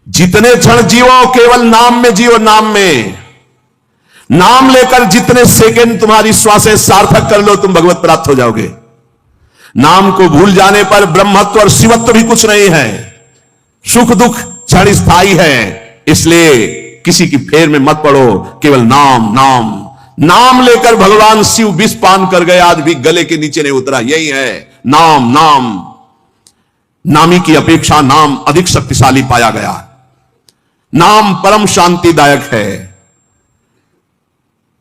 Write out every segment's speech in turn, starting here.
जितने क्षण जियो केवल नाम में जियो, नाम में। नाम लेकर जितने सेकंड तुम्हारी श्वासें सार्थक कर लो, तुम भगवत प्राप्त हो जाओगे। नाम को भूल जाने पर ब्रह्मत्व और शिवत्व भी कुछ नहीं है। सुख दुख क्षण स्थायी है, इसलिए किसी की फेर में मत पड़ो, केवल नाम नाम नाम लेकर भगवान शिव विष पान कर गए, आज भी गले के नीचे नहीं उतरा। यही है नाम। नाम नामी की अपेक्षा नाम अधिक शक्तिशाली पाया गया। नाम परम शांतिदायक है।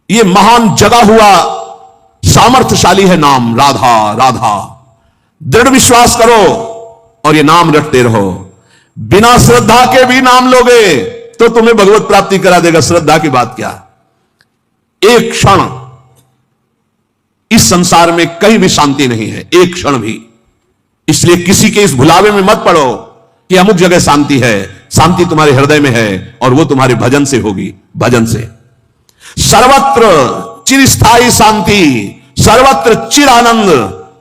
यह महान जगा हुआ सामर्थ्यशाली है नाम। राधा राधा दृढ़ विश्वास करो और ये नाम रटते रहो। बिना श्रद्धा के भी नाम लोगे तो तुम्हें भगवत प्राप्ति करा देगा। श्रद्धा की बात क्या, एक क्षण इस संसार में कहीं भी शांति नहीं है, एक क्षण भी। इसलिए किसी के इस भुलावे में मत पड़ो कि अमुक जगह शांति है। शांति तुम्हारे हृदय में है और वो तुम्हारे भजन से होगी। भजन से सर्वत्र चिरस्थायी शांति, सर्वत्र चिर आनंद,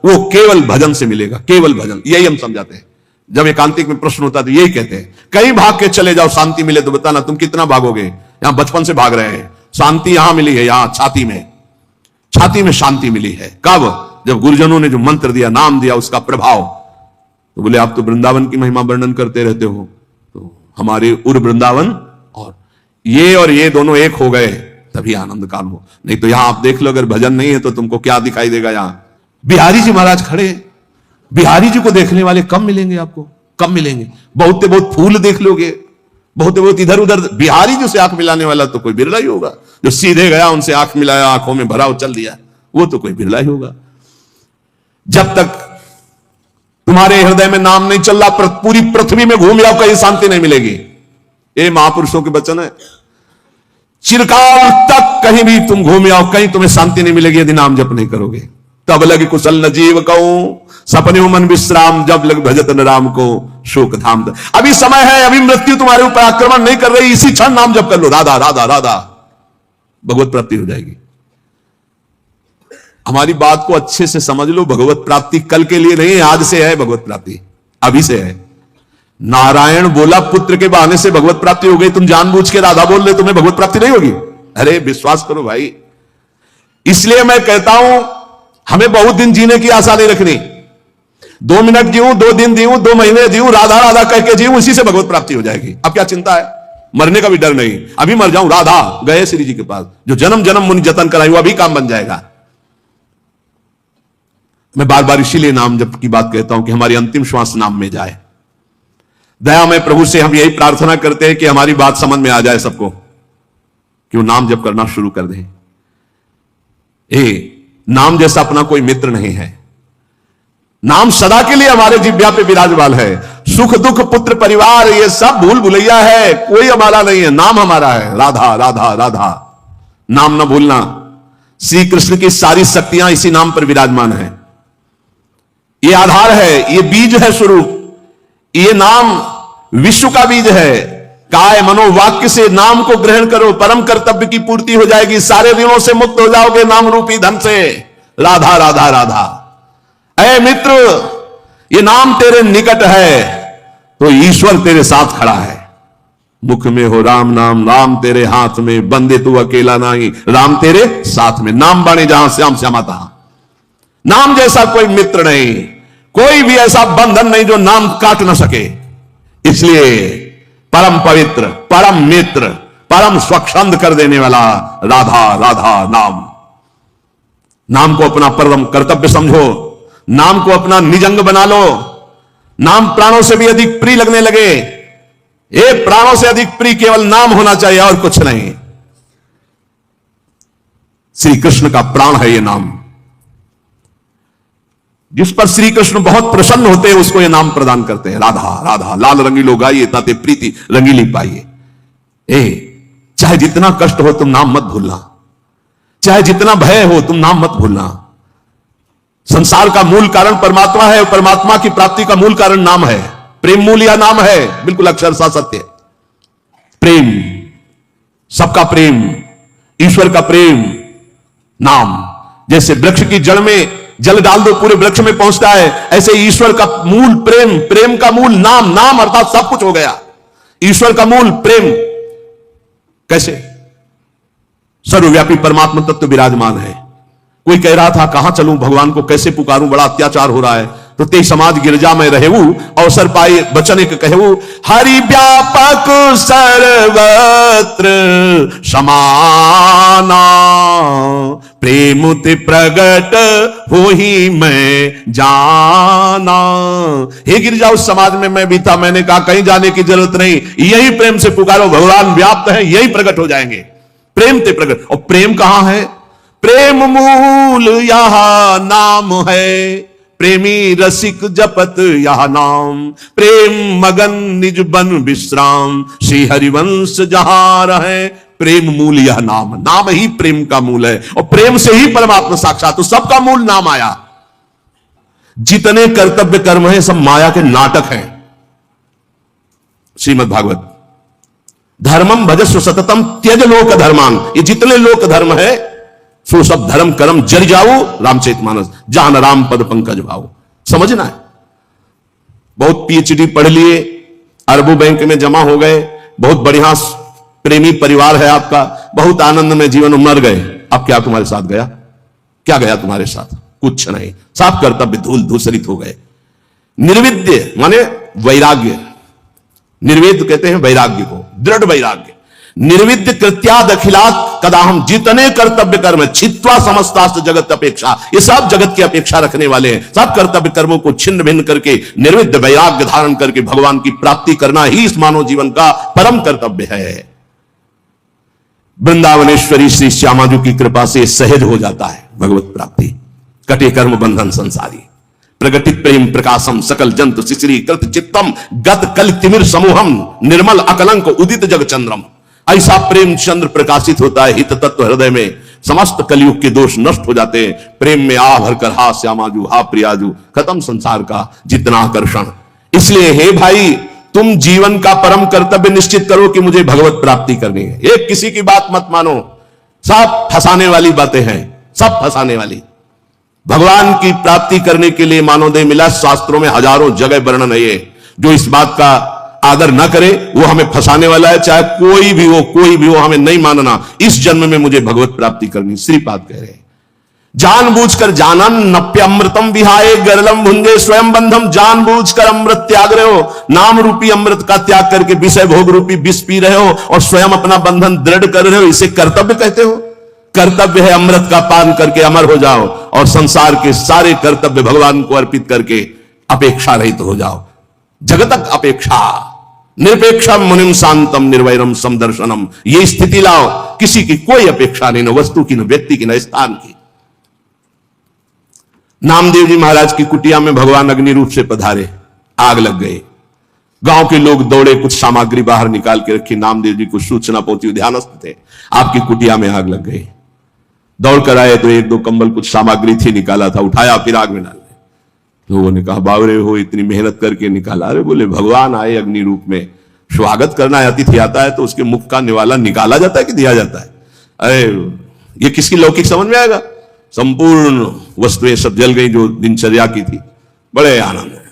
वो केवल भजन से मिलेगा। केवल भजन, यही हम समझाते हैं। जब एकांतिक में प्रश्न होता है तो यही कहते हैं, कहीं भाग के चले जाओ शांति मिले तो बताना तुम कितना भागोगे। यहां बचपन से भाग रहे हैं, शांति यहां मिली है, यहां छाती में शांति मिली है। कब? जब गुरुजनों ने जो मंत्र दिया, नाम दिया, उसका प्रभाव। तो बोले आप तो वृंदावन की महिमा वर्णन करते रहते हो, तो हमारे उर वृंदावन और ये दोनों एक हो गए तभी आनंद काल हो। नहीं तो यहां आप देख लो, अगर भजन नहीं है तो तुमको क्या दिखाई देगा। यहां बिहारी जी महाराज खड़े, बिहारी जी को देखने वाले कम मिलेंगे आपको, कम मिलेंगे। बहुत फूल देख लोगे, बहुत इधर उधर। बिहारी जी से आंख मिलाने वाला तो कोई बिरला ही होगा। जो सीधे गया उनसे आंख मिलाया, आंखों में भरा चल दिया, वो तो कोई बिरला ही होगा। जब तक तुम्हारे हृदय में नाम नहीं चल रहा, पूरी पृथ्वी में घूम जाओ, कहीं शांति नहीं मिलेगी। ये महापुरुषों के वचन है। चिरकाल तक कहीं भी तुम घूम जाओ, कहीं तुम्हें शांति नहीं मिलेगी यदि नाम जप नहीं करोगे। तब लग कुशल न जीव कहूं, सपने मन विश्राम, जब लग भजत न राम को शोक धाम। अभी समय है, अभी मृत्यु तुम्हारे ऊपर आक्रमण नहीं कर रही, इसी क्षण नाम जप कर लो। राधा राधा राधा, भगवत प्राप्ति हो जाएगी। हमारी बात को अच्छे से समझ लो, भगवत प्राप्ति कल के लिए नहीं, आज से है भगवत प्राप्ति, अभी से है। नारायण बोला पुत्र के बहाने से भगवत प्राप्ति हो गई, तुम जानबूझ के राधा बोल रहे, तुम्हें भगवत प्राप्ति नहीं होगी। अरे विश्वास करो भाई। इसलिए मैं कहता हूं हमें बहुत दिन जीने की आशा नहीं रखनी। 2 मिनट जीऊं, 2 दिन जीऊं, 2 महीने जीऊं, राधा राधा कह के जीऊं, इसी से भगवत प्राप्ति हो जाएगी। अब क्या चिंता है, मरने का भी डर नहीं। अभी मर जाऊं, राधा गए श्री जी के पास, जो जन्म जन्म मुनि जतन कराई हुआ भी काम बन जाएगा। मैं बार बार इसीलिए नाम जप की बात कहता हूं कि हमारी अंतिम श्वास नाम में जाए। दयामय प्रभु से हम यही प्रार्थना करते हैं कि हमारी बात समझ में आ जाए सबको, कि वो नाम जप करना शुरू कर दें। नाम जैसा अपना कोई मित्र नहीं है। नाम सदा के लिए हमारे जिह्वा पे विराजमान है। सुख दुख पुत्र परिवार ये सब भूल भुलैया है, कोई हमारा नहीं है, नाम हमारा है। राधा राधा राधा, नाम न भूलना। श्री कृष्ण की सारी शक्तियां इसी नाम पर विराजमान है। ये आधार है, ये बीज है स्वरूप। ये नाम विश्व का बीज है। काय मनोवाक्य से नाम को ग्रहण करो, परम कर्तव्य की पूर्ति हो जाएगी। सारे ऋणों से मुक्त हो जाओगे नाम रूपी धन से। राधा राधा राधा। ऐ मित्र, ये नाम तेरे निकट है तो ईश्वर तेरे साथ खड़ा है। मुख में हो राम नाम, राम तेरे हाथ में, बंदे तू अकेला नहीं, राम तेरे साथ में। नाम बाणे जहां श्याम श्यामा तहां। नाम जैसा कोई मित्र नहीं, कोई भी ऐसा बंधन नहीं जो नाम काट न सके। इसलिए परम पवित्र, परम मित्र, परम स्वच्छंद कर देने वाला राधा राधा नाम। नाम को अपना परम कर्तव्य समझो, नाम को अपना निजंग बना लो। नाम प्राणों से भी अधिक प्रिय लगने लगे। ये प्राणों से अधिक प्रिय केवल नाम होना चाहिए और कुछ नहीं। श्री कृष्ण का प्राण है ये नाम। जिस पर श्री कृष्ण बहुत प्रसन्न होते हैं उसको ये नाम प्रदान करते हैं। राधा राधा लाल रंगीलो गाइए ताते प्रीति रंगीली पाइए। चाहे जितना कष्ट हो तुम नाम मत भूलना, चाहे जितना भय हो तुम नाम मत भूलना। संसार का मूल कारण परमात्मा है और परमात्मा की प्राप्ति का मूल कारण नाम है। प्रेम मूल या नाम है, बिल्कुल अक्षरशः सत्य। प्रेम, सबका प्रेम, ईश्वर का प्रेम, नाम। जैसे वृक्ष की जड़ में जल डाल दो पूरे वृक्ष में पहुंचता है, ऐसे ईश्वर का मूल प्रेम, प्रेम का मूल नाम। नाम अर्थात सब कुछ हो गया। ईश्वर का मूल प्रेम कैसे? सर्वव्यापी परमात्मा तत्व विराजमान है। कोई कह रहा था कहां चलूं, भगवान को कैसे पुकारूं, बड़ा अत्याचार हो रहा है। तो ते समाज गिरजा में रहेऊ, अवसर पाए बचन एक कहू, हरि व्यापक सर्वत्र समाना, प्रेम ते प्रगट हो ही मैं जाना। हे गिरजा, उस समाज में मैं भी था, मैंने कहा कहीं जाने की जरूरत नहीं, यही प्रेम से पुकारो, भगवान व्याप्त है, यही प्रकट हो जाएंगे। प्रेम ते प्रकट। और प्रेम कहां है? प्रेम मूल यह नाम है, प्रेमी रसिक जपत यह नाम, प्रेम मगन निज बन विश्राम, श्री हरिवंश जहां रहे, प्रेम मूल यह नाम। नाम ही प्रेम का मूल है, और प्रेम से ही परमात्मा साक्षात। तो सबका मूल नाम आया। जितने कर्तव्य कर्म हैं सब माया के नाटक हैं। श्रीमद् भागवत, धर्मम भजस्व सततम त्यज लोक धर्मान, ये जितने लोक धर्म है सो सब धर्म कर्म जर जाओ रामचरितमानस, जान राम पद पंकज भाओ। समझना है। बहुत पीएचडी पढ़ लिए, अरबों बैंक में जमा हो गए, बहुत बढ़िया प्रेमी परिवार है आपका, बहुत आनंद में जीवन में मर गए। अब क्या तुम्हारे साथ गया? क्या गया तुम्हारे साथ? कुछ नहीं। सब कर्तव्य धूल धूसरित हो गए। निर्विद्य माने वैराग्य, निर्वेद कहते हैं वैराग्य को, दृढ़ वैराग्य। निर्विद्य कृत्याद अखिलात कदाहम, जितने कर्तव्य कर्म है, छित्वा समस्तास्त जगत अपेक्षा, ये सब जगत की अपेक्षा रखने वाले हैं। सब कर्तव्य कर्मों को छिन्न भिन्न करके निर्विद्य वैराग्य धारण करके भगवान की प्राप्ति करना ही इस मानव जीवन का परम कर्तव्य है। वृंदावनेश्वरी श्री श्यामा जी की कृपा से सहज हो जाता है भगवत प्राप्ति। कटे कर्म बंधन संसारी, प्रगटित प्रेम प्रकाशम, सकल जंतु शिशिरी कृत चित्तम, गत कल तिमिर समूहम, निर्मल अकलंक उदित जग चंद्रम। ऐसा प्रेम चंद्र प्रकाशित होता है हित तत्व हृदय में, समस्त कलयुग के दोष नष्ट हो जाते हैं। प्रेम में आ भरकर हा श्यामाजू, हा प्रियाजू, खत्म संसार का जितना आकर्षण। इसलिए हे भाई, तुम जीवन का परम कर्तव्य निश्चित करो कि मुझे भगवत प्राप्ति करनी है। एक किसी की बात मत मानो, सब फंसाने वाली बातें हैं, सब फंसाने वाली। भगवान की प्राप्ति करने के लिए मानवदेह मिला, शास्त्रों में हजारों जगह वर्णन है ये। जो इस बात का आदर न करे वो हमें फंसाने वाला है, चाहे कोई भी हो, हमें नहीं मानना। इस जन्म में मुझे भगवत प्राप्ति करनी, श्रीपाद कह रहे हैं। जानबूझकर जानन नप्य अमृतम विहाय गरलम भुंजे स्वयं बंधम, जानबूझकर अमृत त्याग रहे हो, नाम रूपी अमृत का त्याग करके विषय भोग रूपी विष पी रहे हो और स्वयं अपना बंधन दृढ़ कर रहे हो, इसे कर्तव्य कहते हो? कर्तव्य है अमृत का पान करके अमर हो जाओ और संसार के सारे कर्तव्य भगवान को अर्पित करके अपेक्षा रहित हो जाओ। जगतक अपेक्षा, निरपेक्षा मुनिम शांतम निर्वैरम समदर्शनम, ये स्थिति लाओ। किसी की कोई अपेक्षा नहीं, न वस्तु की, न व्यक्ति की, न स्थान की। नामदेव जी महाराज की कुटिया में भगवान अग्नि रूप से पधारे, आग लग गई। गांव के लोग दौड़े, कुछ सामग्री बाहर निकाल के रखी। नामदेव जी को सूचना पहुंची, ध्यानस्थ थे, आपकी कुटिया में आग लग गई। दौड़ कर आए तो एक दो कंबल कुछ सामग्री थी, निकाला था, उठाया, फिर आग में डाल। लोगों ने कहा बावरे हो, इतनी मेहनत करके निकाला। अरे बोले भगवान आए अग्नि रूप में, स्वागत करना है, अतिथि आता है तो उसके मुख का निवाला निकाला जाता है कि दिया जाता है? अरे ये किसकी लौकिक समझ में आएगा? संपूर्ण वस्तुएं सब जल गई जो दिनचर्या की थी। बड़े आनंद है।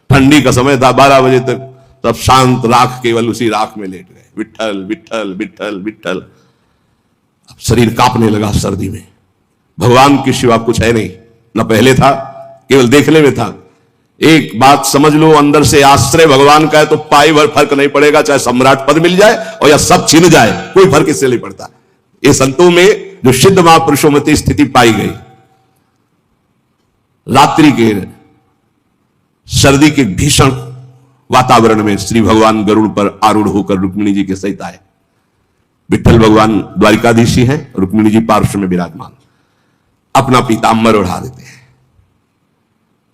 ठंडी का समय था, 12 बजे तक सब शांत, राख केवल उसी राख में लेट गए। विट्ठल विट्ठल विट्ठल विट्ठल। अब शरीर कांपने लगा सर्दी में। भगवान के सिवा कुछ है नहीं, न पहले था, केवल देखने में था। एक बात समझ लो, अंदर से आश्रय भगवान का है तो पाई भर फर्क नहीं पड़ेगा, चाहे सम्राट पद मिल जाए और या सब छिन जाए, कोई फर्क इससे नहीं पड़ता। ये संतों में जो सिद्ध महापुरुषों में स्थिति पाई गई। रात्रि के सर्दी के भीषण वातावरण में श्री भगवान गरुड़ पर आरूढ़ होकर रुक्मिणी जी के सहित आए। विठ्ठल भगवान द्वारिकाधीश ही हैं, रुक्मिणी जी पार्श्व में विराजमान, अपना पीताम्बर उड़ा देते हैं।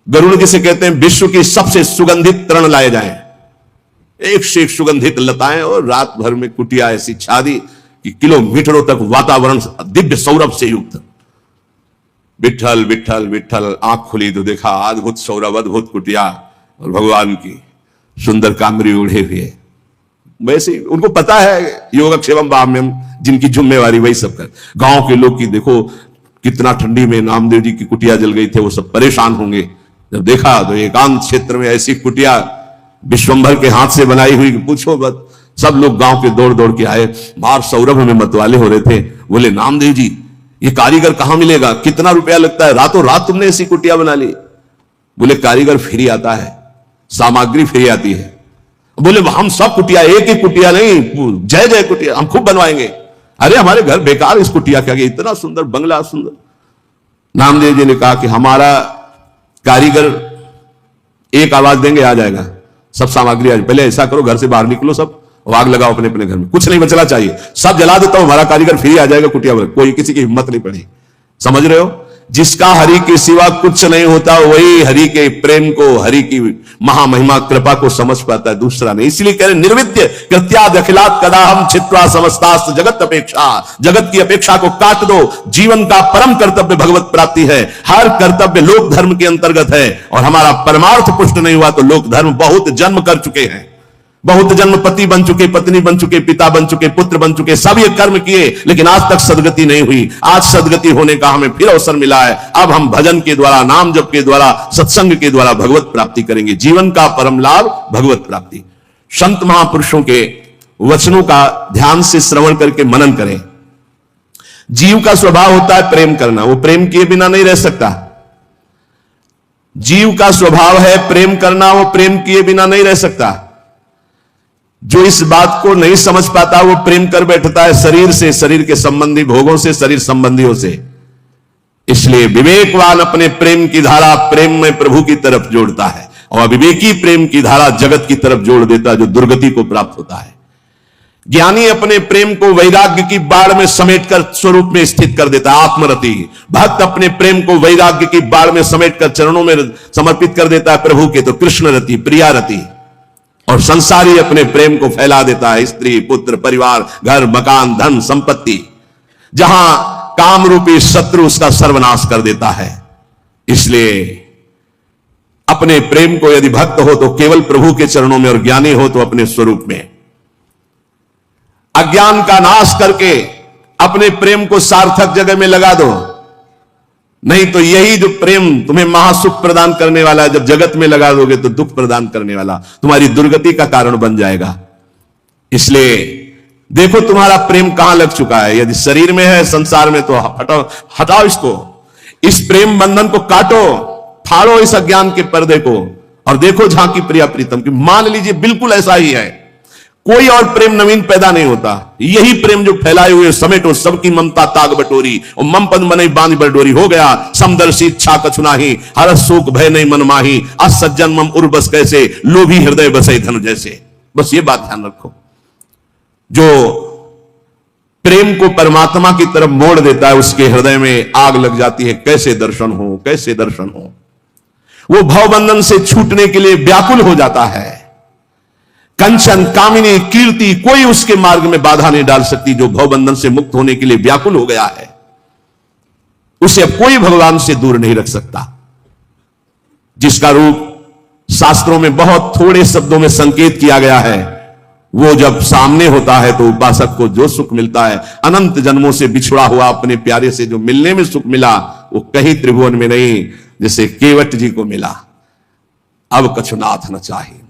गरुड़ जिसे कहते हैं विश्व की सबसे सुगंधित तृण लाए जाएं, एक से एक सुगंधित लताएं, और रात भर में कुटिया ऐसी छादी कि किलोमीटरों तक वातावरण दिव्य सौरभ से युक्त। विठ्ठल विठ्ठल विठ्ठल, आंख खुली तो देखा अद्भुत सौरभ, अद्भुत कुटिया और भगवान की सुंदर कामरी उड़े हुए। वैसे उनको पता है योगक्षेमम वाम्यम, जिनकी जिम्मेवारी वही सब कर। गांव के लोग की देखो कितना ठंडी में नामदेव जी की कुटिया जल गई थे, वो सब परेशान होंगे। जब देखा तो एकांत क्षेत्र में ऐसी कुटिया विश्वंभर के हाथ से बनाई हुई, पूछो मत, सब लोग गांव के दौड़ दौड़ के आए, बाहर सौरभ में मतवाले हो रहे थे। बोले नामदेव जी, ये कारीगर कहां मिलेगा, कितना रुपया लगता है, रातों रात तुमने ऐसी कुटिया बना ली। बोले कारीगर फ्री आता है, सामग्री फ्री आती है। बोले हम सब कुटिया, एक ही कुटिया नहीं, जय जय कुटिया हम खूब बनवाएंगे। अरे हमारे घर बेकार, इस कुटिया क्या, इतना सुंदर बंगला सुंदर। नामदेव जी ने कहा कि हमारा कारीगर एक आवाज देंगे आ जाएगा, सब सामग्री आज। पहले ऐसा करो, घर से बाहर निकलो, सब आग लगाओ अपने अपने घर में, कुछ नहीं बचना चाहिए, सब जला देता हूं, हमारा कारीगर फ्री आ जाएगा कुटिया पर। कोई किसी की हिम्मत नहीं पड़ी। समझ रहे हो, जिसका हरि के सिवा कुछ नहीं होता वही हरि के प्रेम को, हरि की महामहिमा कृपा को समझ पाता है, दूसरा नहीं। इसलिए कह रहे निर्विद्य कृत्याद अखिलात कदा हम छित्वा समस्तास्त जगत अपेक्षा, जगत की अपेक्षा को काट दो। जीवन का परम कर्तव्य भगवत प्राप्ति है, हर कर्तव्य लोक धर्म के अंतर्गत है। और हमारा परमार्थ पुष्ट नहीं हुआ तो लोक धर्म बहुत जन्म कर चुके हैं, बहुत जन्म पति बन चुके, पत्नी बन चुके, पिता बन चुके, पुत्र बन चुके, सब ये कर्म किए, लेकिन आज तक सदगति नहीं हुई। आज सदगति होने का हमें फिर अवसर मिला है। अब हम भजन के द्वारा, नाम जप के द्वारा, सत्संग के द्वारा भगवत प्राप्ति करेंगे। जीवन का परम लाभ भगवत प्राप्ति। संत महापुरुषों के वचनों का ध्यान से श्रवण करके मनन करें। जीव का स्वभाव होता है प्रेम करना, वो प्रेम किए बिना नहीं रह सकता। जीव का स्वभाव है प्रेम करना, वो प्रेम किए बिना नहीं रह सकता। जो इस बात को नहीं समझ पाता वो प्रेम कर बैठता है शरीर से, शरीर के संबंधी भोगों से, शरीर संबंधियों से। इसलिए विवेकवान अपने प्रेम की धारा प्रेम में प्रभु की तरफ जोड़ता है, और अविवेकी प्रेम की धारा जगत की तरफ जोड़ देता है, जो दुर्गति को प्राप्त होता है। ज्ञानी अपने प्रेम को वैराग्य की बाढ़ में समेटकर स्वरूप में स्थित कर देता है, आत्मरति। भक्त अपने प्रेम को वैराग्य की बाढ़ में समेटकर चरणों में समर्पित कर देता है प्रभु के, तो कृष्ण रति, प्रिया रति। और संसारी अपने प्रेम को फैला देता है, स्त्री, पुत्र, परिवार, घर, मकान, धन, संपत्ति, जहां काम रूपी शत्रु उसका सर्वनाश कर देता है। इसलिए अपने प्रेम को यदि भक्त हो तो केवल प्रभु के चरणों में, और ज्ञानी हो तो अपने स्वरूप में। अज्ञान का नाश करके अपने प्रेम को सार्थक जगह में लगा दो, नहीं तो यही जो प्रेम तुम्हें महासुख प्रदान करने वाला है, जब जगत में लगा दोगे तो दुख प्रदान करने वाला, तुम्हारी दुर्गति का कारण बन जाएगा। इसलिए देखो तुम्हारा प्रेम कहां लग चुका है। यदि शरीर में है, संसार में, तो हटाओ इसको, इस प्रेम बंधन को काटो, फाड़ो इस अज्ञान के पर्दे को, और देखो झांकी प्रिया प्रीतम की। मान लीजिए बिल्कुल ऐसा ही है, कोई और प्रेम नवीन पैदा नहीं होता। यही प्रेम जो फैलाए हुए समेटो सबकी ममता ताग बटोरी, और मम पद मने बांध बटोरी। हो गया समदर्शी इच्छा कछु नाही, हर शोक भय नहीं मन माही, असज्जन मम उर्बस कैसे, लोभी हृदय बसे धन जैसे। बस ये बात ध्यान रखो, जो प्रेम को परमात्मा की तरफ मोड़ देता है उसके हृदय में आग लग जाती है। कैसे दर्शन हो, कैसे दर्शन हो। वो भवबंधन से छूटने के लिए व्याकुल हो जाता है। कंचन, कामिनी, कीर्ति, कोई उसके मार्ग में बाधा नहीं डाल सकती। जो भवबंधन से मुक्त होने के लिए व्याकुल हो गया है, उसे अब कोई भगवान से दूर नहीं रख सकता। जिसका रूप शास्त्रों में बहुत थोड़े शब्दों में संकेत किया गया है, वो जब सामने होता है तो उपासक को जो सुख मिलता है, अनंत जन्मों से बिछड़ा हुआ अपने प्यारे से जो मिलने में सुख मिला, वो कहीं त्रिभुवन में नहीं, जैसे केवट जी को मिला। अब कछुनाथ न चाहिए,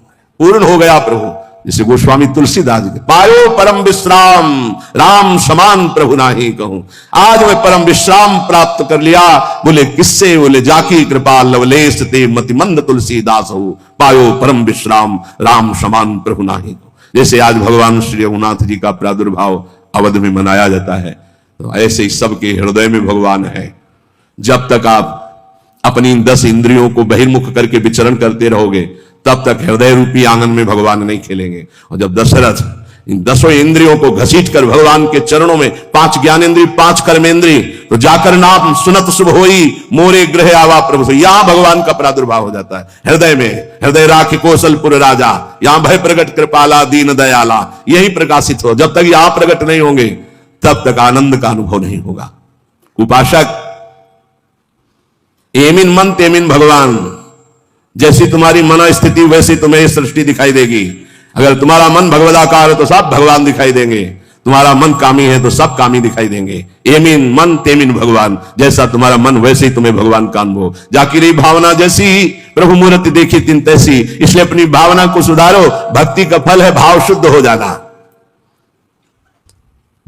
पूर्ण हो गया प्रभु। जैसे गोस्वामी तुलसीदास जी, पायो परम विश्राम, राम समान प्रभु नाही कहूं। आज मैं परम विश्राम प्राप्त कर लिया। बोले किससे? बोले जाकी कृपा लवलेश ते मतिमंद तुलसीदास हो, पायो परम विश्राम, राम समान प्रभु नाही कहूं। जैसे आज भगवान श्री रघुनाथ जी का प्रादुर्भाव अवध में मनाया जाता है, तो ऐसे ही सबके हृदय में भगवान है। जब तक आप अपनी 10 इंद्रियों को बहिर्मुख करके विचरण करते रहोगे, तब तक हृदय रूपी आंगन में भगवान नहीं खेलेंगे। और जब दशरथ इन 10 इंद्रियों को घसीट कर भगवान के चरणों में, 5 ज्ञानेन्द्रिय 5 कर्मेंद्रिय, तो जाकर नाम सुनत शुभ होई, मोरे ग्रह आवा प्रभु से। यहां भगवान का प्रादुर्भाव हो जाता है हृदय में। हृदय राखि कौशलपुर राजा, यहां भय प्रगट कृपाला दीन दयाला, यही प्रकाशित हो। जब तक यहां प्रकट नहीं होंगे तब तक आनंद का अनुभव नहीं होगा। उपासक, एमिन मन तेमिन भगवान। जैसी तुम्हारी मन स्थिति वैसी तुम्हें सृष्टि दिखाई देगी। अगर तुम्हारा मन भगवदाकार है तो सब भगवान दिखाई देंगे, तुम्हारा मन कामी है तो सब कामी दिखाई देंगे। एमिन मन तेमिन भगवान, जैसा तुम्हारा मन वैसे ही तुम्हें भगवान का अनुभव। जाकिरी भावना जैसी प्रभु मूर्ति देखी तिन तैसी। इसलिए अपनी भावना को सुधारो। भक्ति का फल है भाव शुद्ध हो जाना।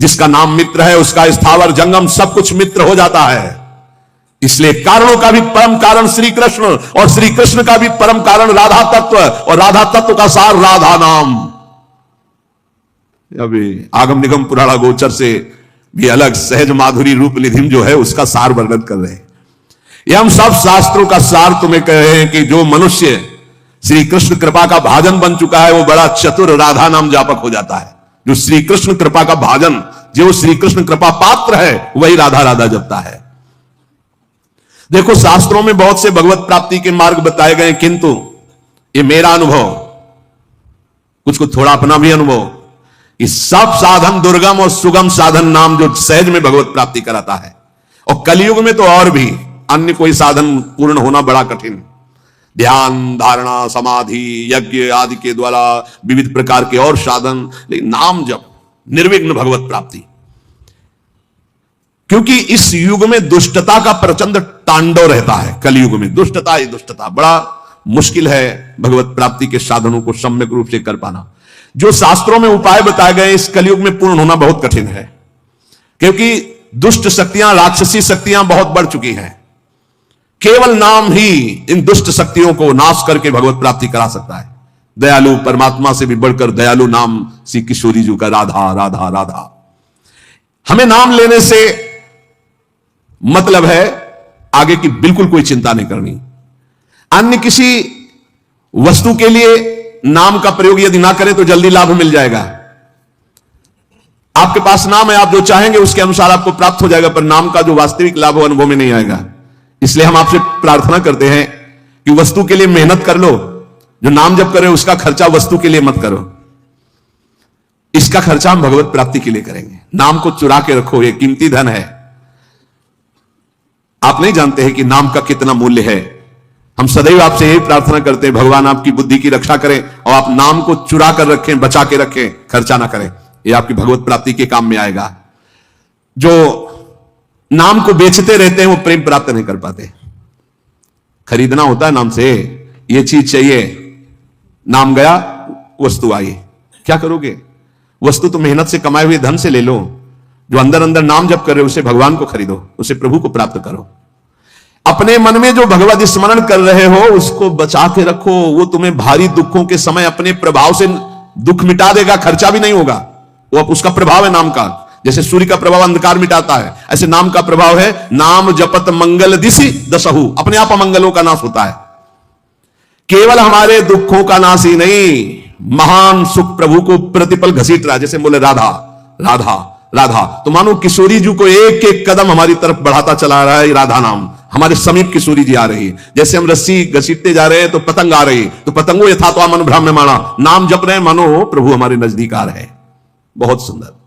जिसका नाम मित्र है उसका स्थावर जंगम सब कुछ मित्र हो जाता है। इसलिए कारणों का भी परम कारण श्री कृष्ण और श्री कृष्ण का भी परम कारण राधा तत्व और राधा तत्व का सार राधा नाम। अभी आगम निगम पुराणा गोचर से भी अलग सहज माधुरी रूप निधिम जो है उसका सार वर्णन कर रहे हैं। ये हम सब शास्त्रों का सार तुम्हें कह रहे हैं कि जो मनुष्य श्री कृष्ण कृपा का भाजन बन चुका है वो बड़ा चतुर राधा नाम जापक हो जाता है। जो श्री कृष्ण कृपा का भाजन, जो श्री कृष्ण कृपा पात्र है वही राधा राधा जपता है। देखो शास्त्रों में बहुत से भगवत प्राप्ति के मार्ग बताए गए, किंतु ये मेरा अनुभव, कुछ थोड़ा अपना भी अनुभव, इस सब साधन दुर्गम और सुगम साधन नाम जो सहज में भगवत प्राप्ति कराता है। और कलयुग में तो और भी अन्य कोई साधन पूर्ण होना बड़ा कठिन। ध्यान, धारणा, समाधि, यज्ञ आदि के द्वारा विविध प्रकार के और साधन, लेकिन नाम जप, निर्विघ्न भगवत प्राप्ति। क्योंकि इस युग में दुष्टता का प्रचंड तांडव रहता है। कलयुग में दुष्टता ही दुष्टता, बड़ा मुश्किल है भगवत प्राप्ति के साधनों को सम्यक रूप से कर पाना। जो शास्त्रों में उपाय बताए गए इस कलयुग में पूर्ण होना बहुत कठिन है, क्योंकि दुष्ट शक्तियां, राक्षसी शक्तियां बहुत बढ़ चुकी हैं। केवल नाम ही इन दुष्ट शक्तियों को नाश करके भगवत प्राप्ति करा सकता है। दयालु परमात्मा से भी बढ़कर दयालु नाम श्री किशोरी जी का राधा राधा राधा। हमें नाम लेने से मतलब है आगे की बिल्कुल कोई चिंता नहीं करनी। अन्य किसी वस्तु के लिए नाम का प्रयोग यदि ना करें तो जल्दी लाभ मिल जाएगा। आपके पास नाम है, आप जो चाहेंगे उसके अनुसार आपको प्राप्त हो जाएगा, पर नाम का जो वास्तविक लाभ हो अनुभव में नहीं आएगा। इसलिए हम आपसे प्रार्थना करते हैं कि वस्तु के लिए मेहनत कर लो, जो नाम जप करे उसका खर्चा वस्तु के लिए मत करो, इसका खर्चा हम भगवत प्राप्ति के लिए करेंगे। नाम को चुरा के रखो, यह कीमती धन है। आप नहीं जानते हैं कि नाम का कितना मूल्य है। हम सदैव आपसे यही प्रार्थना करते हैं भगवान आपकी बुद्धि की रक्षा करें और आप नाम को चुरा कर रखें, बचा के रखें, खर्चा ना करें। यह आपकी भगवत प्राप्ति के काम में आएगा। जो नाम को बेचते रहते हैं वो प्रेम प्राप्त नहीं कर पाते। खरीदना होता है नाम से, ये चीज चाहिए, नाम गया वस्तु आई, क्या करोगे? वस्तु तो मेहनत से कमाए हुए धन से ले लो। जो अंदर अंदर नाम जप कर रहे हो उसे भगवान को खरीदो, उसे प्रभु को प्राप्त करो। अपने मन में जो भगवत स्मरण कर रहे हो उसको बचा के रखो। वो तुम्हें भारी दुखों के समय अपने प्रभाव से दुख मिटा देगा, खर्चा भी नहीं होगा। वो उसका प्रभाव है नाम का। जैसे सूर्य का प्रभाव अंधकार मिटाता है, ऐसे नाम का प्रभाव है। नाम जपत मंगल दिशि दसहु, अपने आप अमंगलों का नाश होता है। केवल हमारे दुखों का नाश ही नहीं, महान सुख प्रभु को प्रतिपल घसीट रहा। जैसे बोले राधा राधा राधा, तो मानो किशोरी जी को एक एक कदम हमारी तरफ बढ़ाता चला रहा है राधा नाम। हमारे समीप किशोरी जी आ रही है। जैसे हम रस्सी घसीटते जा रहे हैं तो पतंग आ रही, तो पतंगो यथा तो मन भ्रम में माना, नाम जप रहे हैं मानो प्रभु हमारे नजदीक आ रहे हैं। बहुत सुंदर।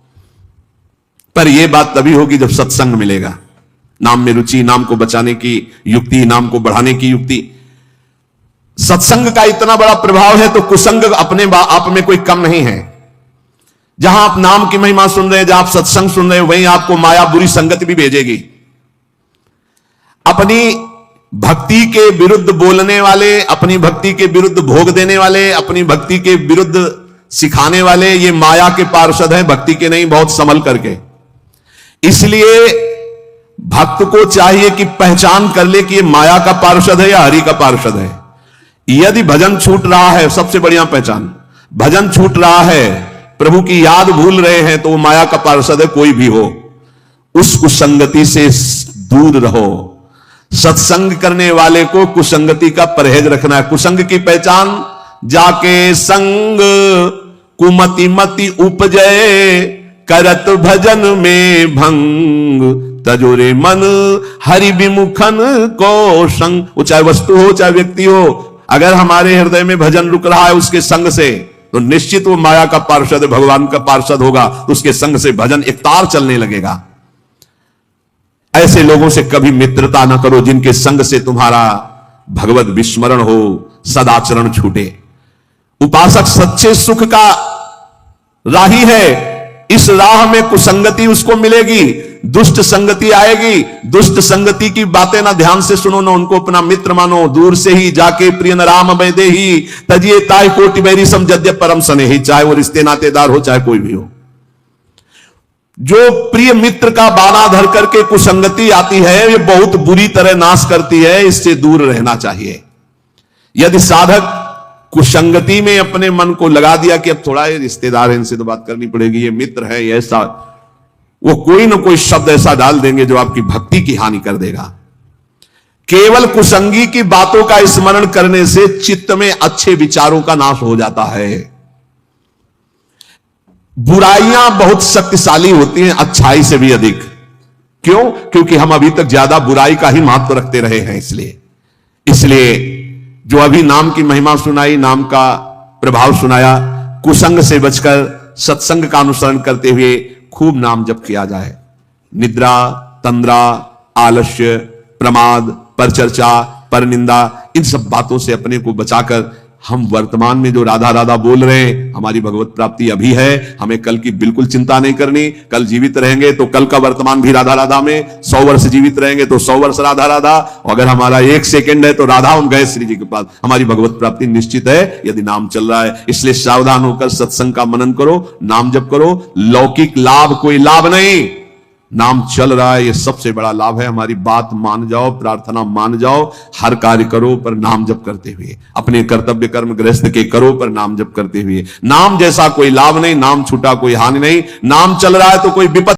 पर यह बात तभी होगी जब सत्संग मिलेगा। नाम में रुचि, नाम को बचाने की युक्ति, नाम को बढ़ाने की युक्ति। सत्संग का इतना बड़ा प्रभाव है तो कुसंग अपने आप में कोई कम नहीं है। जहां आप नाम की महिमा सुन रहे हैं, जहां आप सत्संग सुन रहे हैं, वहीं आपको माया बुरी संगत भी भेजेगी। अपनी भक्ति के विरुद्ध बोलने वाले, अपनी भक्ति के विरुद्ध भोग देने वाले, अपनी भक्ति के विरुद्ध सिखाने वाले, ये माया के पार्षद हैं, भक्ति के नहीं। बहुत संभल करके। इसलिए भक्त को चाहिए कि पहचान कर ले कि ये माया का पार्षद है या हरि का पार्षद है। यदि भजन छूट रहा है, सबसे बढ़िया पहचान, भजन छूट रहा है, प्रभु की याद भूल रहे हैं, तो वो माया का पार्षद है। कोई भी हो, उस कुसंगति से दूर रहो। सत्संग करने वाले को कुसंगति का परहेज रखना है। कुसंग की पहचान, जाके संग कुमति मति उपजय, करत भजन में भंग, तजोरे मन हरि विमुखन को संग। वो चाहे वस्तु हो चाहे व्यक्ति हो, अगर हमारे हृदय में भजन रुक रहा है उसके संग से, तो निश्चित वो माया का पार्षद, भगवान का पार्षद होगा। तो उसके संग से भजन एक तार चलने लगेगा। ऐसे लोगों से कभी मित्रता ना करो जिनके संग से तुम्हारा भगवत विस्मरण हो, सदाचरण छूटे। उपासक सच्चे सुख का राही है। इस राह में कुसंगति उसको मिलेगी, दुष्ट संगति आएगी। दुष्ट संगति की बातें ना ध्यान से सुनो, ना उनको अपना मित्र मानो। दूर से ही जाके प्रिय न राम वैदे ही, तजिए ताय कोटि बैरी सम जद्य परम सने ही। चाहे वो रिश्ते नातेदार हो चाहे कोई भी हो। जो प्रिय मित्र का बाना धर करके कुसंगति आती है, ये बहुत बुरी तरह नाश करती है, इससे दूर रहना चाहिए। यदि साधक कुसंगति में अपने मन को लगा दिया कि अब थोड़ा ये रिश्तेदार है, इनसे तो बात करनी पड़ेगी, ये मित्र है, ये ऐसा, वो कोई ना कोई शब्द ऐसा डाल देंगे जो आपकी भक्ति की हानि कर देगा। केवल कुसंगी की बातों का स्मरण करने से चित्त में अच्छे विचारों का नाश हो जाता है। बुराइयां बहुत शक्तिशाली होती हैं अच्छाई से भी अधिक। क्यों? क्योंकि हम अभी तक ज्यादा बुराई का ही महत्व रखते रहे हैं। इसलिए जो अभी नाम की महिमा सुनाई, नाम का प्रभाव सुनाया, कुसंग से बचकर सत्संग का अनुसरण करते हुए खूब नाम जप किया जाए। निद्रा, तंद्रा, आलस्य, प्रमाद, परचर्चा, परनिंदा, इन सब बातों से अपने को बचाकर हम वर्तमान में जो राधा राधा बोल रहे हैं, हमारी भगवत प्राप्ति अभी है। हमें कल की बिल्कुल चिंता नहीं करनी। कल जीवित रहेंगे तो कल का वर्तमान भी राधा राधा में, 100 वर्ष जीवित रहेंगे तो 100 वर्ष राधा राधा, अगर हमारा 1 सेकंड है तो राधा हम गए श्री जी के पास। हमारी भगवत प्राप्ति निश्चित है यदि नाम चल रहा है। इसलिए सावधान होकर सत्संग का मनन करो, नाम जप करो। लौकिक लाभ कोई लाभ नहीं, नाम चल रहा है, ये सबसे बड़ा लाभ है। हमारी बात मान जाओ, प्रार्थना मान जाओ, हर कार्य करो पर नाम जप करते हुए, अपने कर्तव्य कर्म गृहस्थ के करो पर नाम जप करते हुए। नाम जैसा कोई लाभ नहीं, नाम छूटा कोई हानि नहीं। नाम चल रहा है तो कोई विपत्ति